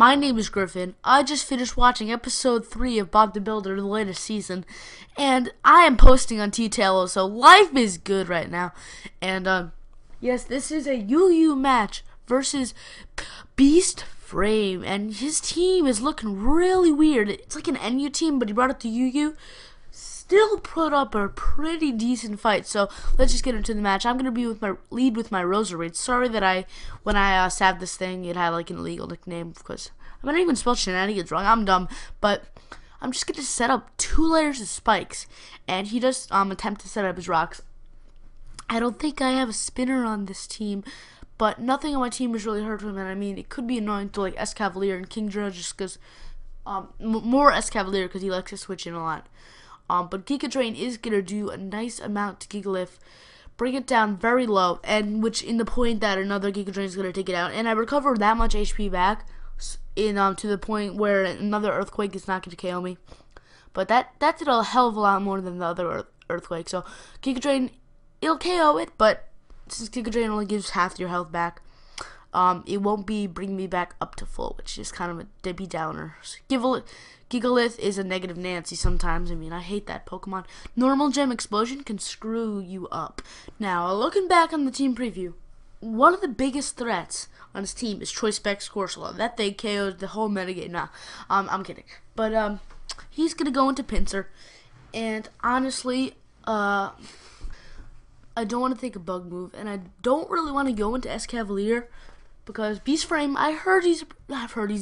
my name is Griffin. I just finished watching episode 3 of Bob the Builder, the latest season, and I am posting on TealTaillow, so life is good right now. And, yes, this is a UU match versus BeastFRAME, and his team is looking really weird. It's like an NU team, but he brought it to UU. Still put up a pretty decent fight, so let's just get into the match. I'm gonna be with my lead with my rosary. Sorry that when I saved this thing, it had like an illegal nickname because I don't even spell shenanigans wrong. I'm dumb, but I'm just gonna set up 2 layers of spikes, and he does attempt to set up his rocks. I don't think I have a spinner on this team, but nothing on my team is really hurt him, and I mean it could be annoying to like S Cavalier and King Dra just because more S Cavalier because he likes to switch in a lot. But Giga Drain is going to do a nice amount to Gigalith, bring it down very low, and which in the point that another Giga Drain is going to take it out. And I recover that much HP back to the point where another Earthquake is not going to KO me. But that did a hell of a lot more than the other Earthquake. So Giga Drain, it'll KO it, but since Giga Drain only gives half your health back, it won't be bringing me back up to full, which is kind of a Debbie Downer. So Gigalith is a negative Nancy sometimes. I mean, I hate that Pokemon. Normal Gem Explosion can screw you up. Now, looking back on the team preview, one of the biggest threats on his team is Choice Specs Corsola. That thing KO'd the whole metagame. Nah, I'm kidding. But he's gonna go into Pinsir, and honestly, I don't want to take a bug move, and I don't really want to go into S Cavalier. Because BeastFRAME, I've heard he's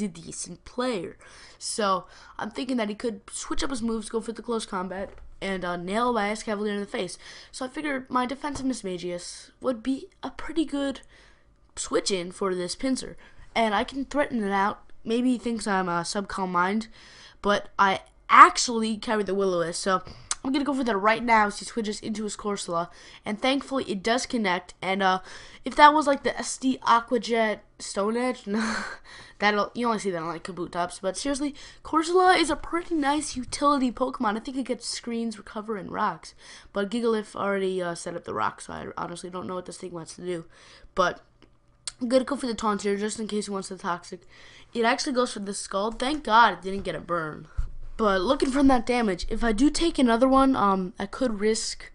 a decent player. So I'm thinking that he could switch up his moves, go for the close combat, and nail by S Cavalier in the face. So I figured my defensiveness Magius would be a pretty good switch in for this Pinsir. And I can threaten it out. Maybe he thinks I'm a subcom mind, but I actually carry the Will-O-Wisp. So I'm going to go for that right now as he switches into his Corsola. And thankfully, it does connect. And if that was like the SD Aquajet Stone Edge, no, you only see that on like Kabutops. But seriously, Corsola is a pretty nice utility Pokemon. I think it gets screens, recover, and rocks. But Gigalith already set up the rocks, so I honestly don't know what this thing wants to do. But I'm going to go for the Taunt here just in case he wants the Toxic. It actually goes for the Skull. Thank God it didn't get a burn. But looking from that damage, if I do take another one, I could risk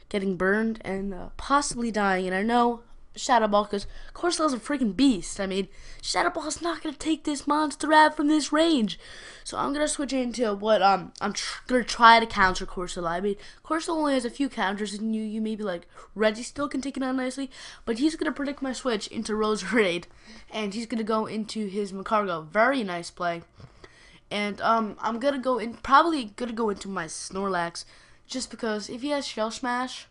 getting burned and possibly dying. And I know Shadow Ball, because Corsola's a freaking beast. I mean, Shadow Ball's not going to take this monster out from this range. So I'm going to switch into what I'm going to try to counter Corsola. I mean, Corsola only has a few counters, and you maybe like Reggie still can take it out nicely. But he's going to predict my switch into Roserade, and he's going to go into his Macargo. Very nice play. And I'm probably gonna go into my Snorlax, just because if he has Shell Smash,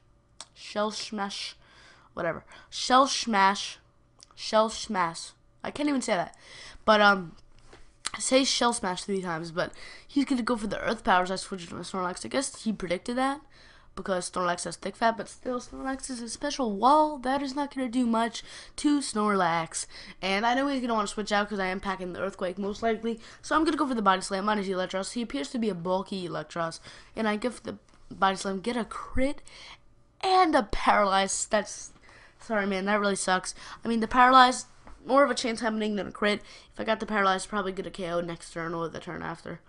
I can't even say that, but I say Shell Smash 3 times, but he's gonna go for the Earth Powers. I switched to my Snorlax. I guess he predicted that, because Snorlax has Thick Fat, but still, Snorlax is a special wall. That is not going to do much to Snorlax. And I know he's going to want to switch out because I am packing the Earthquake most likely. So I'm going to go for the Body Slam on his Electros. He appears to be a bulky Electros. And I give the Body Slam, get a crit and a Paralyze. Sorry man, that really sucks. I mean, the Paralyze, more of a chance happening than a crit. If I got the Paralyze, probably get a KO next turn or the turn after.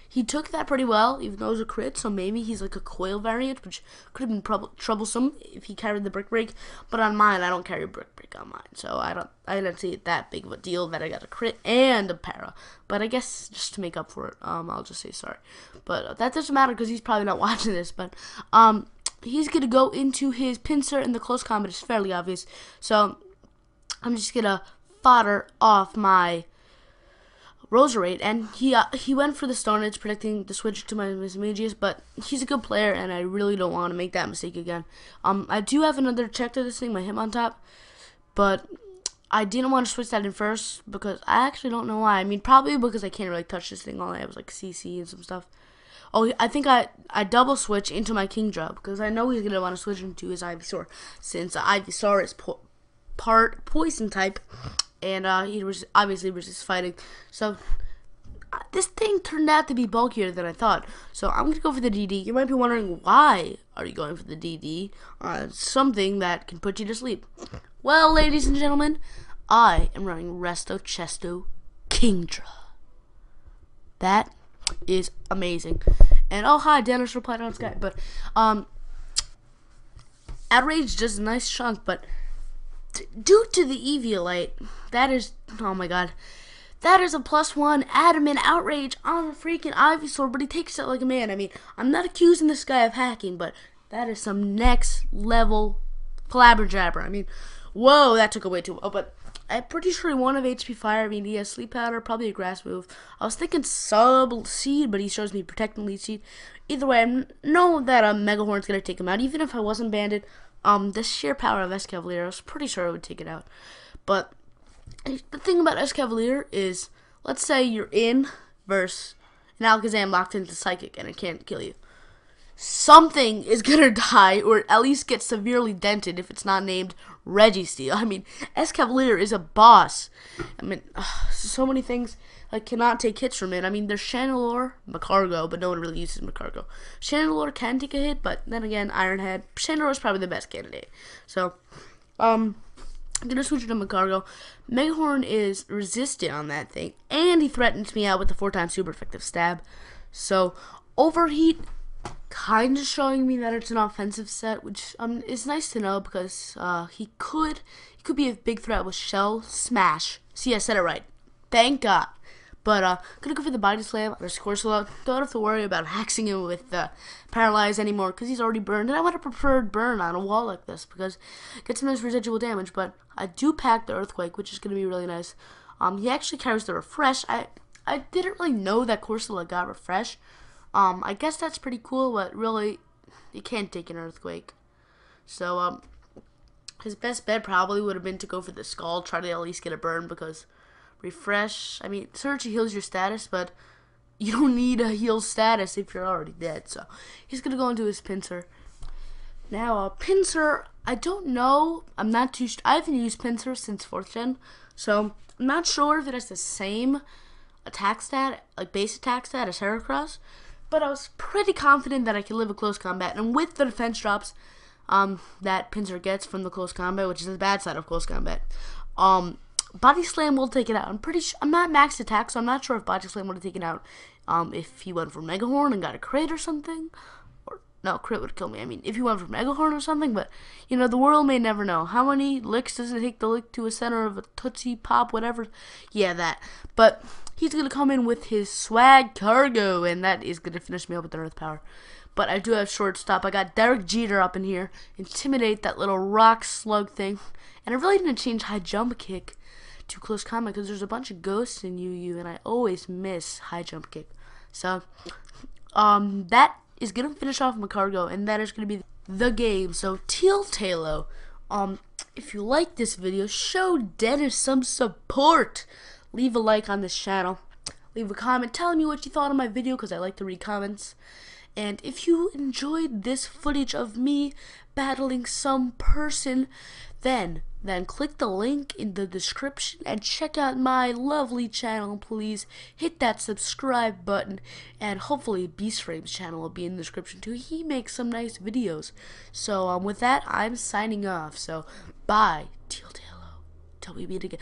He took that pretty well, even though it was a crit, so maybe he's like a coil variant, which could have been troublesome if he carried the Brick Break. But on mine, I don't carry Brick Break on mine, so I didn't see it that big of a deal that I got a crit and a para. But I guess just to make up for it, I'll just say sorry. But that doesn't matter because he's probably not watching this. But he's gonna go into his Pinsir, and the close combat is fairly obvious. So I'm just gonna fodder off my Roserade, and he went for the Stone Edge, predicting the switch to my Mismagius, but he's a good player, and I really don't want to make that mistake again. I do have another check to this thing, my Hitmontop, but I didn't want to switch that in first, because I actually don't know why. I mean, probably because I can't really touch this thing. All I have is like CC and some stuff. Oh, I think I double switch into my King Dra, because I know he's going to want to switch into his Ivysaur, since Ivysaur is part Poison type. And he was obviously resist fighting. So this thing turned out to be bulkier than I thought. So I'm going to go for the DD. You might be wondering, why are you going for the DD? Something that can put you to sleep. Well, ladies and gentlemen, I am running Resto Chesto Kingdra. That is amazing. And oh hi, Dennis replied on Skype. But Outrage does a nice chunk, but due to the Eviolite, that is, oh my god, that is a +1 adamant Outrage on the freaking Ivysaur, but he takes it like a man. I mean, I'm not accusing this guy of hacking, but that is some next level flabberjabber. I mean, whoa, that took away too well, but I'm pretty sure he won of HP Fire. I mean, he has Sleep Powder, probably a Grass move. I was thinking Sub Seed, but he shows me Protect and Lead Seed. Either way, I know that Mega Horn's going to take him out. Even if I wasn't banded, the sheer power of Escavalier, I was pretty sure it would take it out. But the thing about Escavalier is, let's say you're in versus an Alakazam locked into Psychic and it can't kill you. Something is going to die, or at least get severely dented if it's not named Registeel. I mean, Escavalier is a boss. I mean, so many things like cannot take hits from it. I mean, there's Chandelure, Macargo, but no one really uses Macargo. Chandelure can take a hit, but then again, Ironhead. Chandelure is probably the best candidate. So, I'm going to switch it to Macargo. Megahorn is resistant on that thing, and he threatens me out with the 4x super effective stab. So, Overheat kind of showing me that it's an offensive set, which is nice to know because he could be a big threat with Shell Smash. See, I said it right. Thank God. But gonna go for the Body Slam on his Corsola. Don't have to worry about hexing him with Paralyze anymore because he's already burned. And I would have preferred burn on a wall like this because it gets some nice residual damage. But I do pack the Earthquake, which is gonna be really nice. He actually carries the Refresh. I didn't really know that Corsola got Refresh. I guess that's pretty cool, but really, you can't take an Earthquake. So, his best bet probably would have been to go for the Scald, try to at least get a burn, because Refresh, I mean, Surge heals your status, but you don't need a heal status if you're already dead. So, he's going to go into his Pinsir. Now, Pinsir, I don't know, I haven't used Pinsir since 4th gen, so I'm not sure if it has the same attack stat, like base attack stat as Heracross. But I was pretty confident that I could live a close combat, and with the defense drops that Pinsir gets from the close combat, which is the bad side of close combat, Body Slam will take it out. I'm not max attack, so I'm not sure if Body Slam would have taken out if he went for Mega Horn and got a crit or something. Or no, crit would kill me. I mean, if he went for Mega Horn or something, but you know, the world may never know. How many licks does it take to lick to a center of a Tootsie Pop, whatever? Yeah, that. But he's going to come in with his Swag Cargo, and that is going to finish me up with the Earth Power. But I do have Shortstop. I got Derek Jeter up in here. Intimidate that little rock slug thing. And I really didn't change High Jump Kick to Close Combat because there's a bunch of ghosts in UU, and I always miss High Jump Kick. So, that is going to finish off Macargo, and that is going to be the game. So, TealTaillow, if you like this video, show Dennis some support. Leave a like on this channel. Leave a comment telling me what you thought of my video because I like to read comments. And if you enjoyed this footage of me battling some person, then click the link in the description and check out my lovely channel. Please hit that subscribe button, and hopefully BeastFRAME's channel will be in the description too. He makes some nice videos. So with that, I'm signing off. So bye, TealTaillow, till we meet again.